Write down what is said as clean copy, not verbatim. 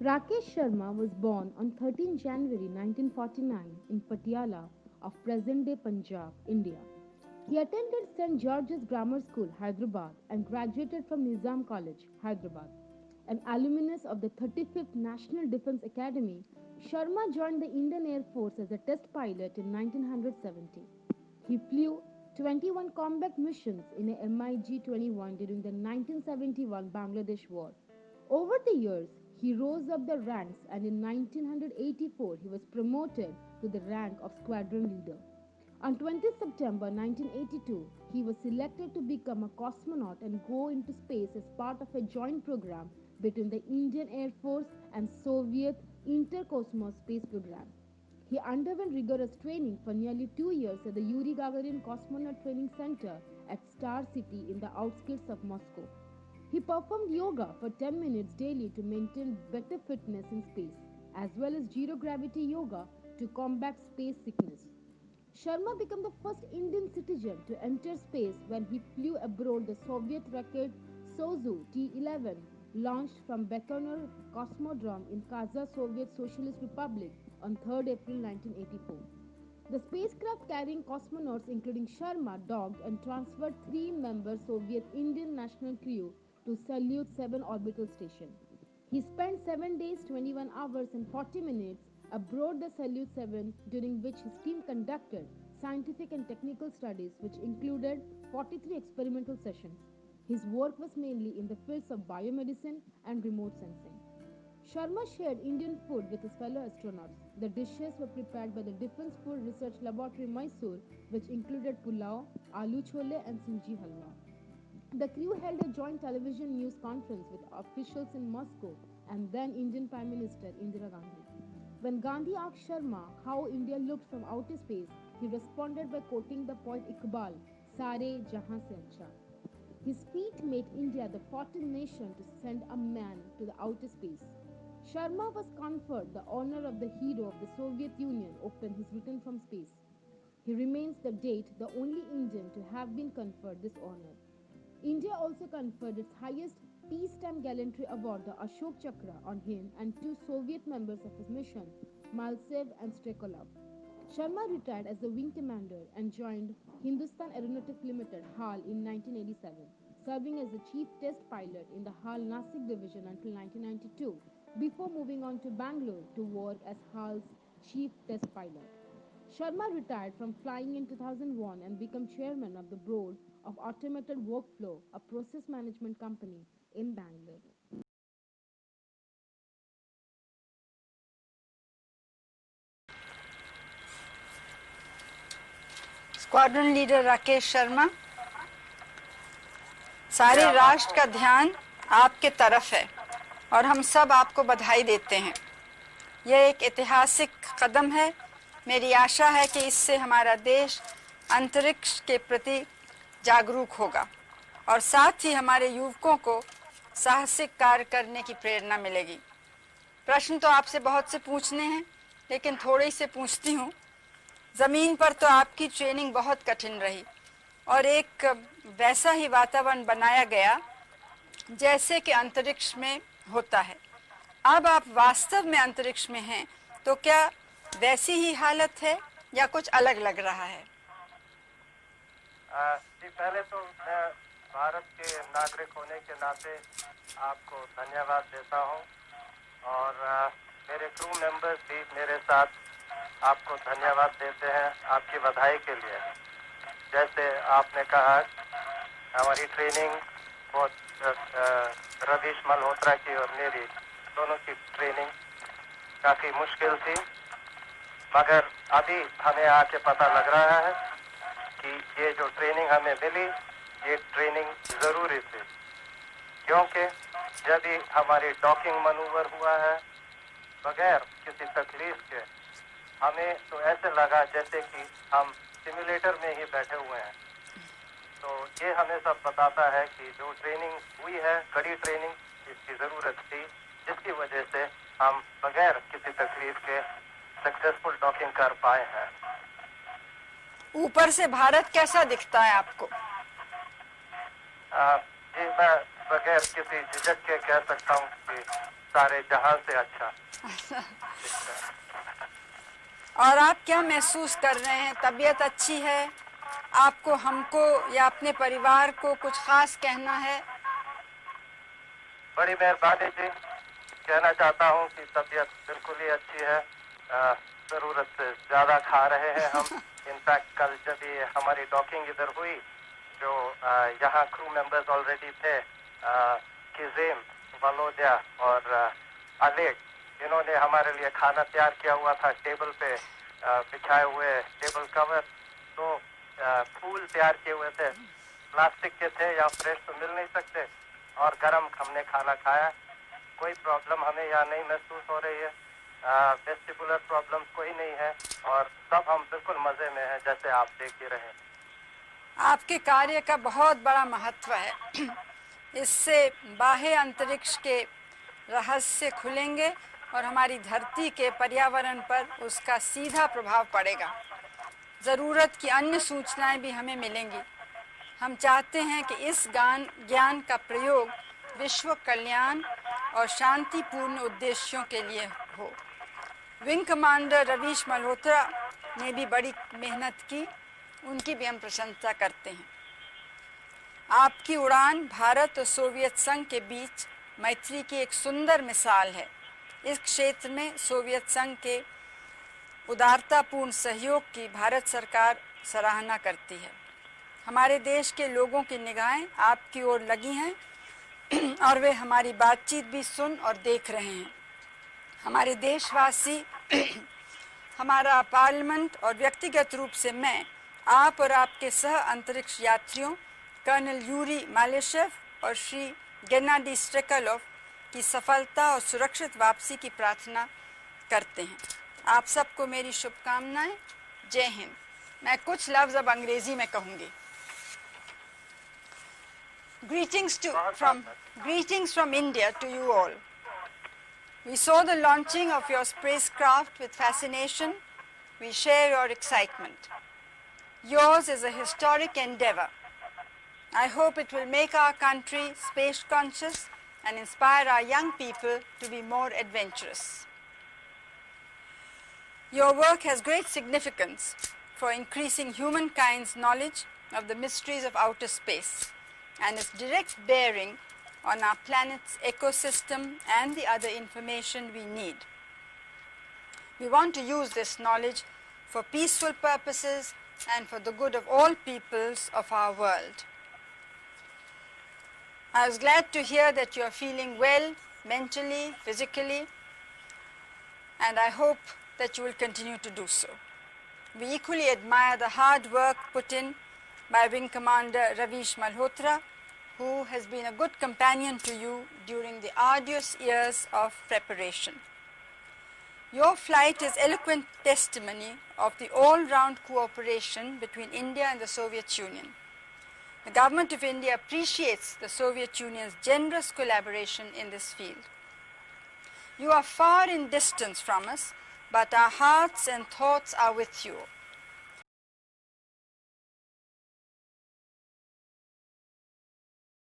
Rakesh Sharma was born on 13 January 1949 in Patiala of present-day Punjab, India. He attended St. George's Grammar School, Hyderabad and graduated from Nizam College, Hyderabad. An alumnus of the 35th National Defence Academy, Sharma joined the Indian Air Force as a test pilot in 1970. He flew 21 combat missions in a MiG-21 during the 1971 Bangladesh War. Over the years, he rose up the ranks and in 1984 he was promoted to the rank of squadron leader. On 20 September 1982, he was selected to become a cosmonaut and go into space as part of a joint program between the Indian Air Force and Soviet Interkosmos space program. He underwent rigorous training for nearly 2 years at the Yuri Gagarin Cosmonaut Training Center at Star City in the outskirts of Moscow. He performed yoga for 10 minutes daily to maintain better fitness in space, as well as zero gravity yoga to combat space sickness. Sharma became the first Indian citizen to enter space when he flew aboard the Soviet rocket Soyuz T-11 launched from Baikonur Cosmodrome in Kazakh Soviet Socialist Republic on 3rd April 1984. The spacecraft carrying cosmonauts including Sharma docked and transferred 3-member Soviet Indian national crew to Salyut 7 orbital station. He spent 7 days, 21 hours and 40 minutes aboard the Salyut 7 during which his team conducted scientific and technical studies which included 43 experimental sessions. His work was mainly in the fields of biomedicine and remote sensing. Sharma shared Indian food with his fellow astronauts. The dishes were prepared by the Defense Food Research Laboratory Mysore, which included pulao, aloo chole and sinji halwa. The crew held a joint television news conference with officials in Moscow and then Indian Prime Minister Indira Gandhi. When Gandhi asked Sharma how India looked from outer space, he responded by quoting the poet Iqbal, Sare Jahan se acha. His feat made India the 14th nation to send a man to the outer space. Sharma was conferred the honor of the hero of the Soviet Union upon his return from space. He remains to date the only Indian to have been conferred this honor. India also conferred its highest peacetime gallantry award, the Ashok Chakra, on him and two Soviet members of his mission, Maltsev and Strekalov. Sharma retired as the wing commander and joined Hindustan Aeronautics Limited (HAL) in 1987, serving as the chief test pilot in the HAL Nasik division until 1992, before moving on to Bangalore to work as HAL's chief test pilot. Sharma retired from flying in 2001 and became chairman of the board of Automated Workflow, a process management company in Bangalore. Squadron leader Rakesh Sharma, सारे राष्ट्र का ध्यान आपके तरफ है और हम सब आपको बधाई देते हैं। यह एक ऐतिहासिक कदम है। मेरी आशा है कि इससे हमारा देश अंतरिक्ष के प्रति जागरूक होगा और साथ ही हमारे युवकों को साहसिक कार्य करने की प्रेरणा मिलेगी। प्रश्न तो आपसे बहुत से पूछने हैं, लेकिन थोड़े से पूछती हूँ। ज़मीन पर तो आपकी ट्रेनिंग बहुत कठिन रही और एक वैसा ही वातावरण बनाया गया जैसे कि अंतरिक्ष में होता है। अब आप वास्तव में अंतरिक्ष में हैं, तो क्या वैसी ही हालत है या कुछ अलग लग रहा है? जी, पहले तो मैं भारत के नागरिक होने के नाते आपको धन्यवाद देता हूं और मेरे क्रू मेंबर्स भी मेरे साथ आपको धन्यवाद देते हैं आपकी बधाई के लिए। जैसे आपने कहा, हमारी ट्रेनिंग बहुत रवीश मल्होत्रा की और मेरी दोनों की ट्रेनिंग काफ़ी मुश्किल थी, मगर अभी हमें आके पता लग रहा है कि ये जो ट्रेनिंग हमें मिली, ये ट्रेनिंग ज़रूरी थी, क्योंकि जब भी हमारी डॉकिंग मनूवर हुआ है बगैर किसी तकलीफ के, हमें तो ऐसे लगा जैसे कि हम सिमुलेटर में ही बैठे हुए हैं। तो ये हमें सब बताता है कि जो ट्रेनिंग हुई है, कड़ी ट्रेनिंग, इसकी ज़रूरत थी, जिसकी वजह से हम बगैर किसी तकलीफ के सक्सेसफुल डॉकिंग कर पाए हैं। ऊपर से भारत कैसा दिखता है आपको? जी, मैं बगैर किसी झिझक के कह सकता हूँ कि सारे जहां से अच्छा। और आप क्या महसूस कर रहे हैं? तबीयत अच्छी है? आपको हमको या अपने परिवार को कुछ खास कहना है? बड़ी मेहरबानी जी। कहना चाहता हूँ कि तबीयत बिल्कुल ही अच्छी है। ज़रूरत से ज़्यादा खा रहे हैं हम। इनफैक्ट कल जब ये हमारी डॉकिंग इधर हुई, जो यहाँ क्रू मेंबर्स ऑलरेडी थे, किज़ेम, वलोदिया और अलेक, इन्होंने हमारे लिए खाना तैयार किया हुआ था टेबल पे बिछाए हुए टेबल कवर। तो फूल तैयार किए हुए थे, प्लास्टिक के थे, या फ्रेश तो मिल नहीं सकते, और गरम हमने खाना खाया। कोई प्रॉब्लम हमें यहाँ नहीं महसूस हो रही है। वेस्टिबुलर प्रॉब्लम्स कोई नहीं है, और सब हम बिल्कुल मज़े में हैं, जैसे आप देख ही रहे हैं। आपके कार्य का बहुत बड़ा महत्व है। इससे बाह्य अंतरिक्ष के रहस्य खुलेंगे और हमारी धरती के पर्यावरण पर उसका सीधा प्रभाव पड़ेगा। ज़रूरत की अन्य सूचनाएं भी हमें मिलेंगी। हम चाहते हैं कि इस ज्ञान का प्रयोग विश्व कल्याण और शांतिपूर्ण उद्देश्यों के लिए हो। विंग कमांडर रवीश मल्होत्रा ने भी बड़ी मेहनत की, उनकी भी हम प्रशंसा करते हैं। आपकी उड़ान भारत और सोवियत संघ के बीच मैत्री की एक सुंदर मिसाल है। इस क्षेत्र में सोवियत संघ के उदारतापूर्ण सहयोग की भारत सरकार सराहना करती है। हमारे देश के लोगों की निगाहें आपकी ओर लगी हैं और वे हमारी बातचीत भी सुन और देख रहे हैं। हमारे देशवासी, हमारा पार्लियामेंट और व्यक्तिगत रूप से मैं आप और आपके सह अंतरिक्ष यात्रियों कर्नल यूरी मालेशेव और श्री गेनाडी स्ट्रेकलोव की सफलता और सुरक्षित वापसी की प्रार्थना करते हैं। आप सबको मेरी शुभकामनाएं। जय हिंद। मैं कुछ लफ्ज़ अब अंग्रेजी में कहूँगी। Greetings from India to you all. We saw the launching of your spacecraft with fascination. We share your excitement. Yours is a historic endeavor. I hope it will make our country space conscious and inspire our young people to be more adventurous. Your work has great significance for increasing humankind's knowledge of the mysteries of outer space and its direct bearing on our planet's ecosystem and the other information we need. We want to use this knowledge for peaceful purposes and for the good of all peoples of our world. I was glad to hear that you are feeling well mentally, physically, and I hope that you will continue to do so. We equally admire the hard work put in by Wing Commander Ravish Malhotra, who has been a good companion to you during the arduous years of preparation. Your flight is eloquent testimony of the all-round cooperation between India and the Soviet Union. The Government of India appreciates the Soviet Union's generous collaboration in this field. You are far in distance from us, but our hearts and thoughts are with you.